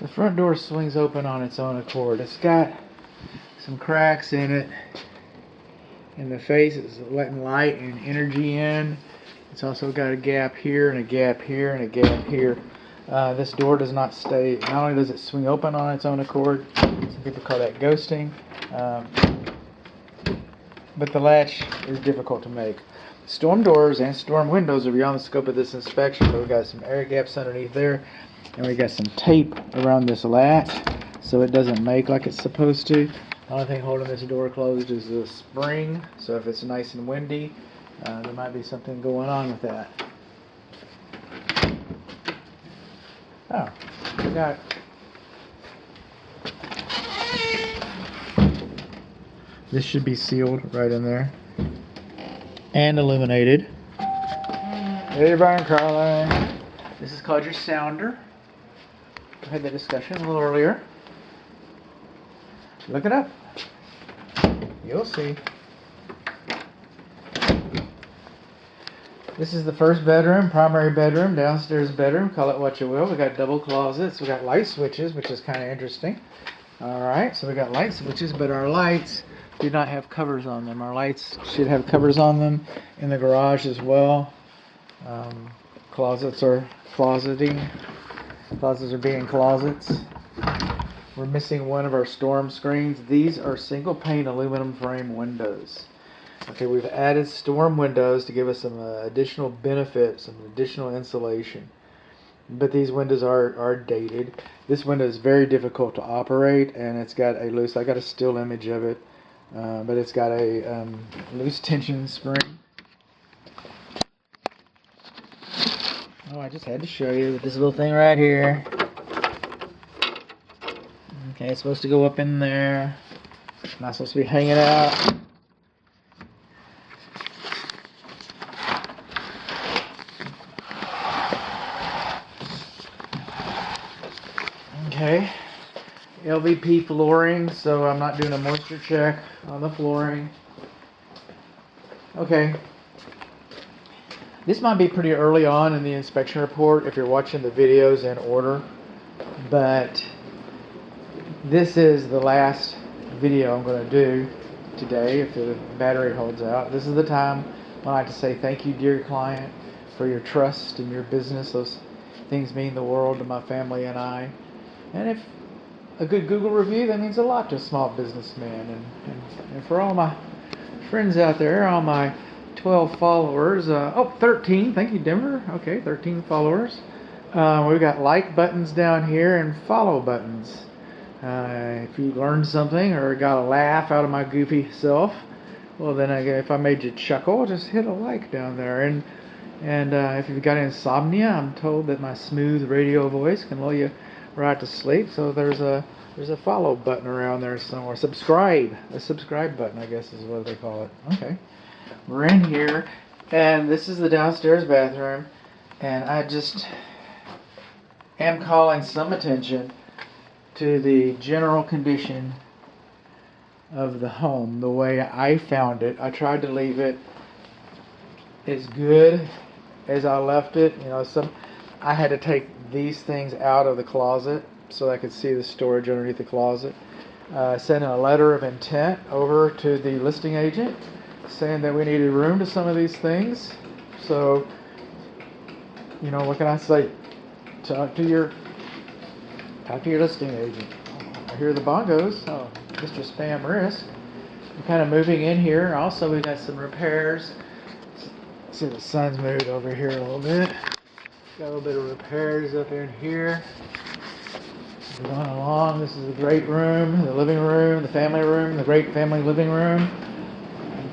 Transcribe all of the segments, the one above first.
The front door swings open on its own accord. It's got some cracks in it. In the face, it's letting light and energy in. It's also got a gap here and a gap here and a gap here. This door does not stay. Not only does it swing open on its own accord, some people call that ghosting, but the latch is difficult to make. Storm doors and storm windows are beyond the scope of this inspection, but we've got some air gaps underneath there, and we got some tape around this latch so it doesn't make like it's supposed to. The only thing holding this door closed is the spring, so if it's nice and windy, there might be something going on with that. Oh, we got this should be sealed right in there and illuminated. Hey, Brian Carlin. This is called your sounder. We had that discussion a little earlier. Look it up. You'll see. This is the first bedroom, primary bedroom, downstairs bedroom, call it what you will. We got double closets, we got light switches, which is kind of interesting. Alright, so we got light switches, but our lights do not have covers on them. Our lights should have covers on them in the garage as well. Closets are closeting. Closets are being closets. We're missing one of our storm screens. These are single pane aluminum frame windows. Okay, we've added storm windows to give us some additional benefit, some additional insulation. But these windows are dated. This window is very difficult to operate, and it's got a loose, I got a still image of it, but it's got a loose tension spring. Oh, I just had to show you with this little thing right here. Okay, it's supposed to go up in there. It's not supposed to be hanging out. Okay, LVP flooring, so I'm not doing a moisture check on the flooring. Okay, this might be pretty early on in the inspection report if you're watching the videos in order, but this is the last video I'm going to do today if the battery holds out. This is the time when I like to say thank you, dear client, for your trust in your business. Those things mean the world to my family and I. And if a good Google review, that means a lot to a small businessman. And for all my friends out there, all my 12 followers, 13, thank you, Denver. Okay, 13 followers. We've got like buttons down here and follow buttons. If you learned something or got a laugh out of my goofy self, well then if I made you chuckle, just hit a like down there. And if you've got insomnia, I'm told that my smooth radio voice can lull you right to sleep. So there's a follow button around there somewhere. A subscribe button, I guess is what they call it. Okay, we're in here, and this is the downstairs bathroom, and I just am calling some attention to the general condition of the home, the way I found it. I tried to leave it as good as I left it. You know, I had to take these things out of the closet so I could see the storage underneath the closet. Sent a letter of intent over to the listing agent saying that we needed room to some of these things. So, you know, what can I say? Talk to your listing agent. I hear the bongos. Oh, Mr. Spam Risk. I'm kind of moving in here. Also, we got some repairs. See, the sun's moved over here a little bit. Got a little bit of repairs up in here. We're going along. This is the great room, the living room, the family room, the great family living room.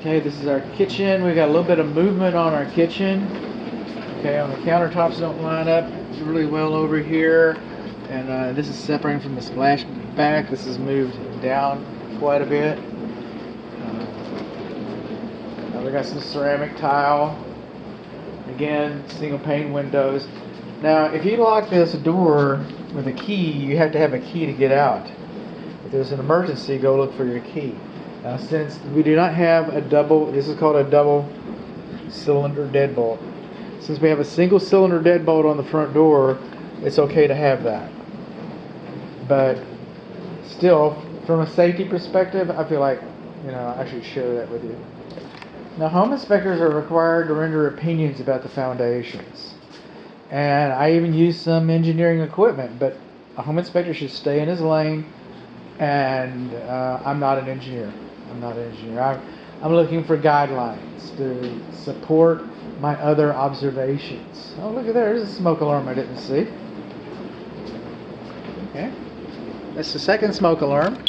Okay, this is our kitchen. We got a little bit of movement on our kitchen. Okay, on the countertops don't line up really well over here. And this is separating from the splash back. This is moved down quite a bit. We got some ceramic tile. Again, single pane windows. Now, if you lock this door with a key, you have to have a key to get out. If there's an emergency, go look for your key. Now, since we do not have this is called a double cylinder deadbolt. Since we have a single cylinder deadbolt on the front door, it's okay to have that. But still, from a safety perspective, I feel like, I should share that with you. Now, home inspectors are required to render opinions about the foundations. And I even use some engineering equipment, but a home inspector should stay in his lane, and I'm not an engineer. I'm looking for guidelines to support my other observations. Oh, look at there. There's a smoke alarm I didn't see. Okay. That's the second smoke alarm.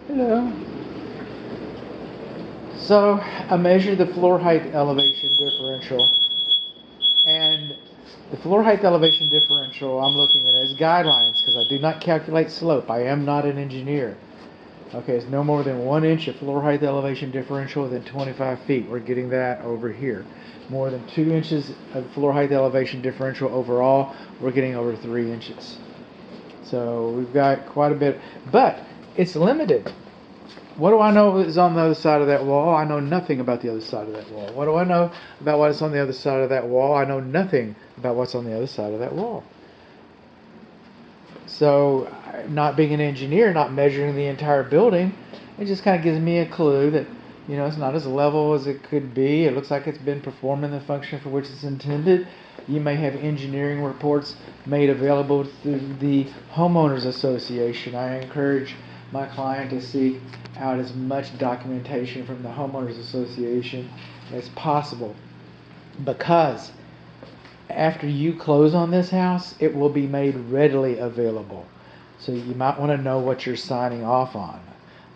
Hello. So I measured the floor height elevation differential. And the floor height elevation differential I'm looking at as guidelines because I do not calculate slope. I am not an engineer. Okay, it's no more than 1 inch of floor height elevation differential within 25 feet. We're getting that over here. More than 2 inches of floor height elevation differential overall, we're getting over 3 inches. So we've got quite a bit, but it's limited. What do I know is on the other side of that wall? I know nothing about the other side of that wall. What do I know about what's on the other side of that wall? I know nothing about what's on the other side of that wall. So, not being an engineer, not measuring the entire building, it just kind of gives me a clue that, it's not as level as it could be. It looks like it's been performing the function for which it's intended. You may have engineering reports made available through the Homeowners Association. I encourage my client to seek out as much documentation from the Homeowners Association as possible, because after you close on this house, it will be made readily available. So you might want to know what you're signing off on.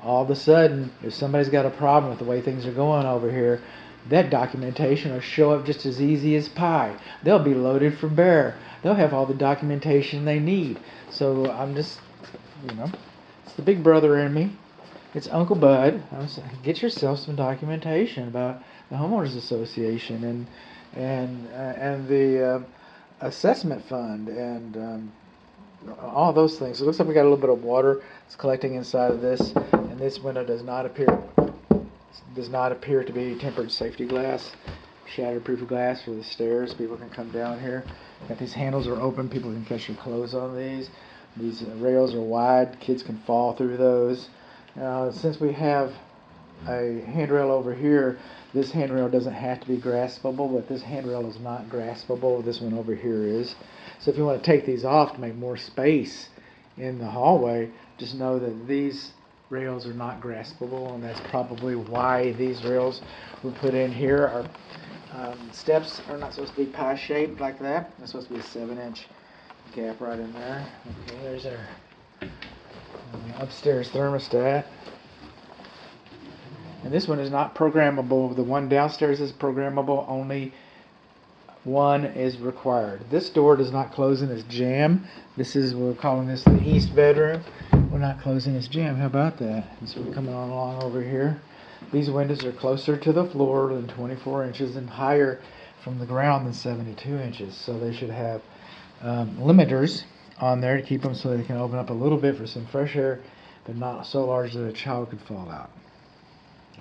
All of a sudden, if somebody's got a problem with the way things are going over here, that documentation will show up just as easy as pie. They'll be loaded for bear. They'll have all the documentation they need. So I'm just, it's the big brother in me. It's Uncle Bud. Get yourself some documentation about the Homeowners Association and the assessment fund and all those things. So it looks like we got a little bit of water that's collecting inside of this, and this window does not appear to be tempered safety glass, shatterproof glass for the stairs. People can come down here. Got these handles are open. People can catch their clothes on these. These rails are wide. Kids can fall through those. Since we have a handrail over here, this handrail doesn't have to be graspable, but this handrail is not graspable. This one over here is. So if you want to take these off to make more space in the hallway, just know that these rails are not graspable, and that's probably why these rails were put in here. Our steps are not supposed to be pie-shaped like that. They're supposed to be a 7-inch gap right in there. Okay, there's our upstairs thermostat. And this one is not programmable. The one downstairs is programmable. Only one is required. This door does not close in its jamb. We're calling this the east bedroom. We're not closing its jamb. How about that? And so we're coming on along over here. These windows are closer to the floor than 24 inches and higher from the ground than 72 inches. So they should have limiters on there to keep them so they can open up a little bit for some fresh air, but not so large that a child could fall out.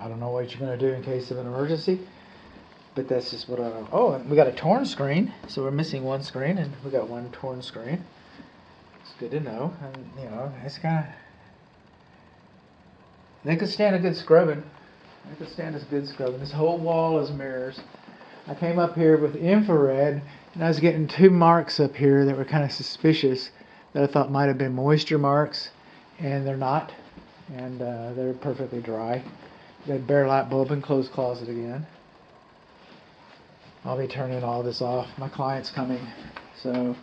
I don't know what you're going to do in case of an emergency, but that's just what I know. Oh, and we got a torn screen, so we're missing one screen, and we got one torn screen. It's good to know. And, it's kind of... They could stand a good scrubbing. This whole wall is mirrors. I came up here with infrared, and I was getting 2 marks up here that were kind of suspicious that I thought might have been moisture marks, and they're not, and they're perfectly dry. Got bare light bulb and clothes closet again. I'll be turning all this off. My client's coming. So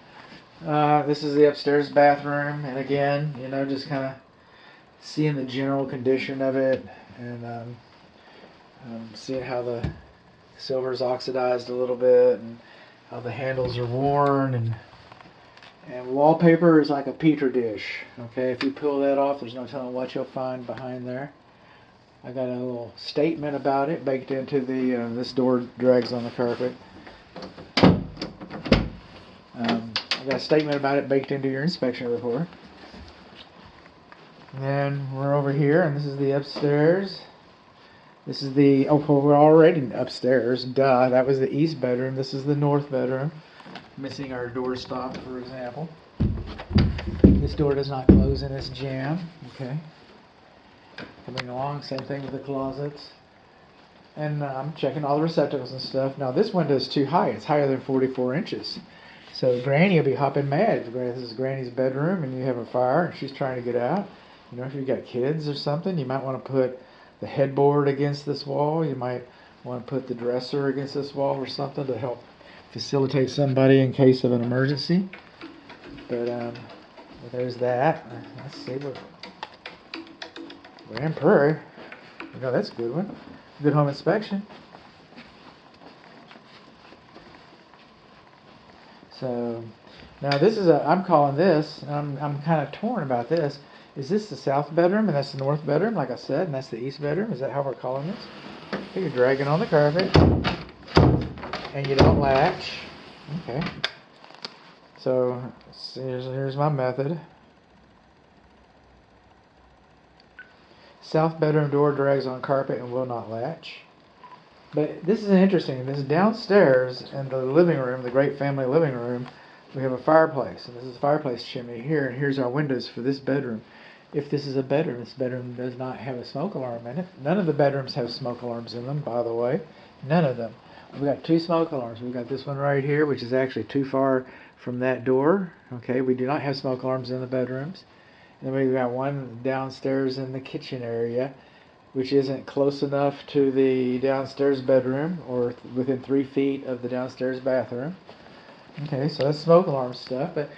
this is the upstairs bathroom, and again, just kind of seeing the general condition of it, and seeing how the silver's oxidized a little bit, and how the handles are worn, and wallpaper is like a petri dish. Okay, if you peel that off, there's no telling what you'll find behind there. I got a little statement about it baked into the this door drags on the carpet. I got a statement about it baked into your inspection report. And then we're over here, and this is the upstairs. This is the, we're already upstairs. Duh, that was the east bedroom. This is the north bedroom. Missing our door stop, for example. This door does not close in its jam. Okay. Coming along, same thing with the closets. And I'm checking all the receptacles and stuff. Now this window is too high. It's higher than 44 inches. So Granny will be hopping mad. This is Granny's bedroom and you have a fire and she's trying to get out. You know, if you've got kids or something, you might want to put the headboard against this wall. You might want to put the dresser against this wall or something to help facilitate somebody in case of an emergency. But there's that. Let's see what Grand Prairie. You know, that's a good one. Good home inspection. So now this is I'm calling this, and I'm kind of torn about this. Is this the south bedroom and that's the north bedroom, like I said, and that's the east bedroom? Is that how we're calling this? Okay, you're dragging on the carpet and you don't latch. Okay. So here's my method. South bedroom door drags on carpet and will not latch. But this is interesting. This is downstairs in the living room, the great family living room. We have a fireplace, and this is a fireplace chimney here, and here's our windows for this bedroom. If this is a bedroom, this bedroom does not have a smoke alarm in it. None of the bedrooms have smoke alarms in them, by the way. None of them. We've got 2 smoke alarms. We've got this one right here, which is actually too far from that door. Okay, we do not have smoke alarms in the bedrooms. And then we've got one downstairs in the kitchen area, which isn't close enough to the downstairs bedroom or within 3 feet of the downstairs bathroom. Okay, so that's smoke alarm stuff. But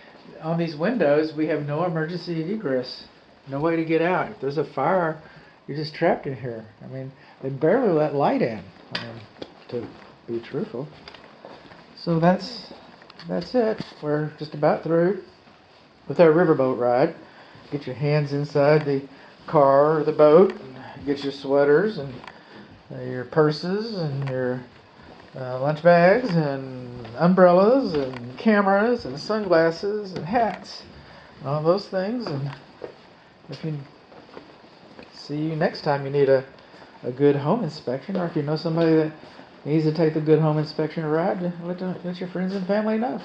on these windows, we have no emergency egress. No way to get out. If there's a fire, you're just trapped in here. I mean, they barely let light in, to be truthful. So that's it. We're just about through with our riverboat ride. Get your hands inside the car or the boat, and get your sweaters and your purses and your lunch bags and umbrellas and cameras and sunglasses and hats and all those things. And if you see you next time you need a good home inspection, or if you know somebody that needs to take the good home inspection ride, let your friends and family know.